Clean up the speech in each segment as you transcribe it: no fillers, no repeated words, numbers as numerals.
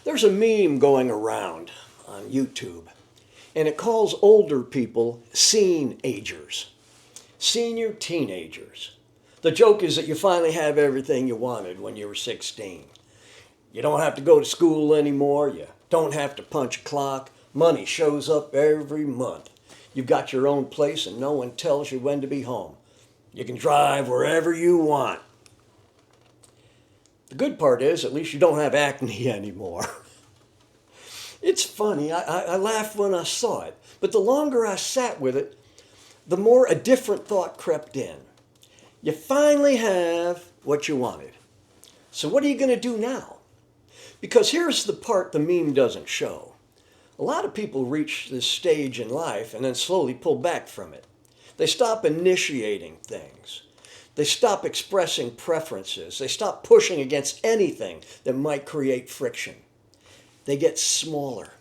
There's a meme going around on YouTube, and it calls older people seenagers, senior teenagers. The joke is that you finally have everything you wanted when you were 16. You don't have to go to school anymore. You don't have to punch a clock. Money shows up every month. You've got your own place and no one tells you when to be home. You can drive wherever you want. The good part is, at least you don't have acne anymore. It's funny, I laughed when I saw it, but the longer I sat with it, the more a different thought crept in. You finally have what you wanted. So what are you going to do now? Because here's the part the meme doesn't show. A lot of people reach this stage in life and then slowly pull back from it. They stop initiating things. They stop expressing preferences. They stop pushing against anything that might create friction. They get smaller,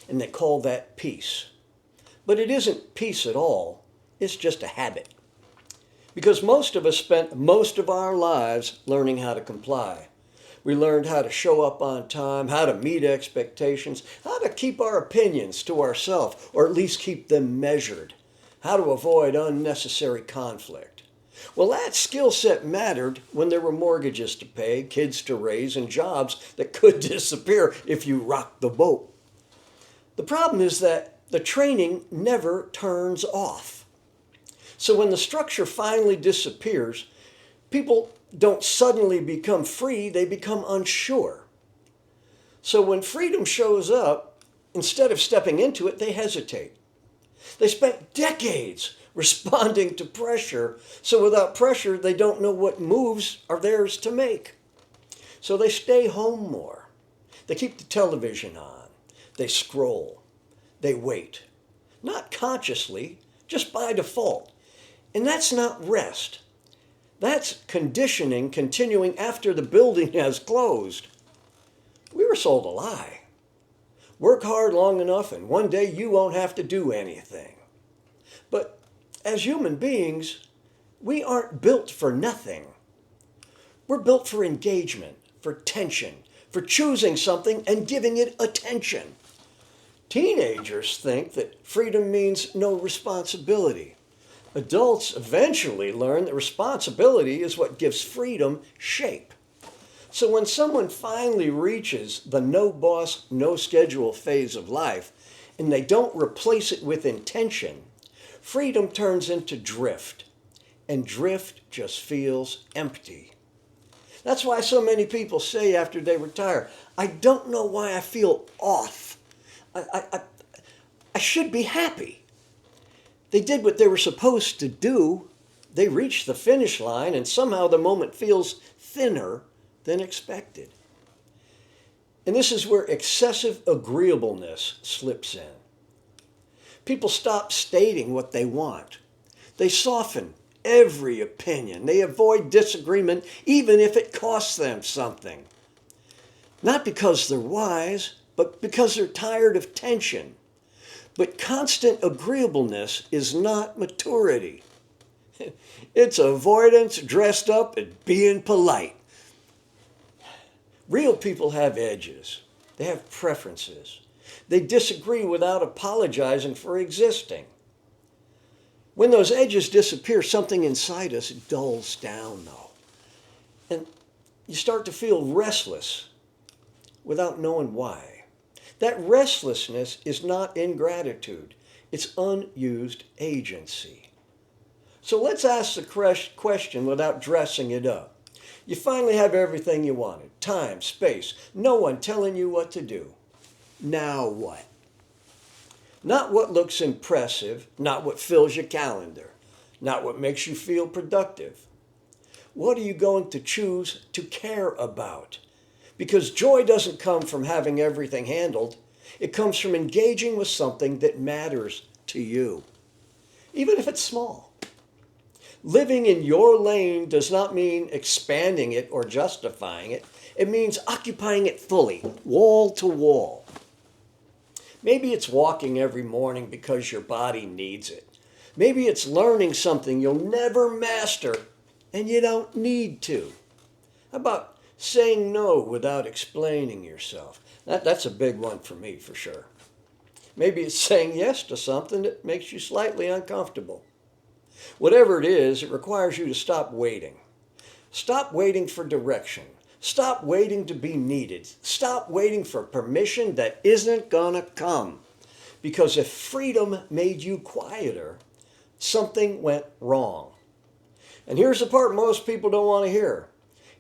and they call that peace. But it isn't peace at all. It's just a habit. Because most of us spent most of our lives learning how to comply. We learned how to show up on time, how to meet expectations, how to keep our opinions to ourselves, or at least keep them measured, how to avoid unnecessary conflict. Well, that skill set mattered when there were mortgages to pay, kids to raise, and jobs that could disappear if you rocked the boat. The problem is that the training never turns off. So when the structure finally disappears, people don't suddenly become free, they become unsure. So when freedom shows up, instead of stepping into it, they hesitate. They spent decades responding to pressure, so without pressure, they don't know what moves are theirs to make. So they stay home more. They keep the television on. They scroll. They wait. Not consciously, just by default. And that's not rest. That's conditioning continuing after the building has closed. We were sold a lie. Work hard long enough and one day you won't have to do anything. But as human beings, we aren't built for nothing. We're built for engagement, for tension, for choosing something and giving it attention. Teenagers think that freedom means no responsibility. Adults eventually learn that responsibility is what gives freedom shape. So when someone finally reaches the no boss, no schedule phase of life, and they don't replace it with intention, freedom turns into drift. And drift just feels empty. That's why so many people say after they retire, I don't know why I feel off. I should be happy. They did what they were supposed to do. They reached the finish line, and somehow the moment feels thinner than expected. And this is where excessive agreeableness slips in. People stop stating what they want. They soften every opinion. They avoid disagreement even if it costs them something. Not because they're wise, but because they're tired of tension. But constant agreeableness is not maturity. It's avoidance dressed up as being polite. Real people have edges. They have preferences. They disagree without apologizing for existing. When those edges disappear, something inside us dulls down, though. And you start to feel restless without knowing why. That restlessness is not ingratitude. It's unused agency. So let's ask the question without dressing it up. You finally have everything you wanted. Time, space, no one telling you what to do. Now what? Not what looks impressive, not what fills your calendar, not what makes you feel productive. What are you going to choose to care about? Because joy doesn't come from having everything handled. It comes from engaging with something that matters to you, even if it's small. Living in your lane does not mean expanding it or justifying it. It means occupying it fully, wall to wall. Maybe it's walking every morning because your body needs it. Maybe it's learning something you'll never master and you don't need to. How about saying no without explaining yourself. That's a big one for me, for sure. Maybe it's saying yes to something that makes you slightly uncomfortable. Whatever it is, it requires you to stop waiting. Stop waiting for direction. Stop waiting to be needed. Stop waiting for permission that isn't gonna come. Because if freedom made you quieter, something went wrong. And here's the part most people don't want to hear.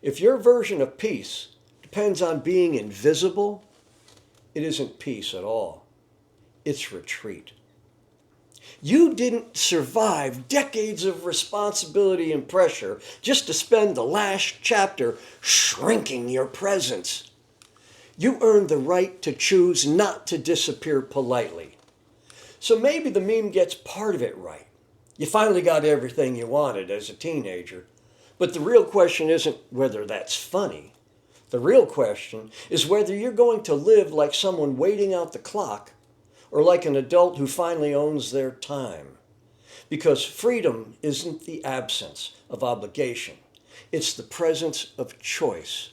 If your version of peace depends on being invisible, it isn't peace at all. It's retreat. You didn't survive decades of responsibility and pressure just to spend the last chapter shrinking your presence. You earned the right to choose not to disappear politely. So maybe the meme gets part of it right. You finally got everything you wanted as a teenager. But the real question isn't whether that's funny. The real question is whether you're going to live like someone waiting out the clock or like an adult who finally owns their time. Because freedom isn't the absence of obligation. It's the presence of choice.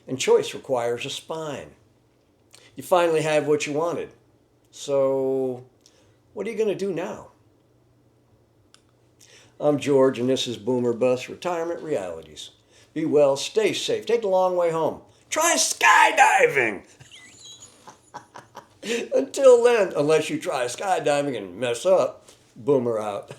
And choice requires a spine. You finally have what you wanted. So, what are you going to do now? I'm George, and this is BoomerBust Retirement Realities. Be well, stay safe, take the long way home. Try skydiving! Until then, unless you try skydiving and mess up, Boomer out.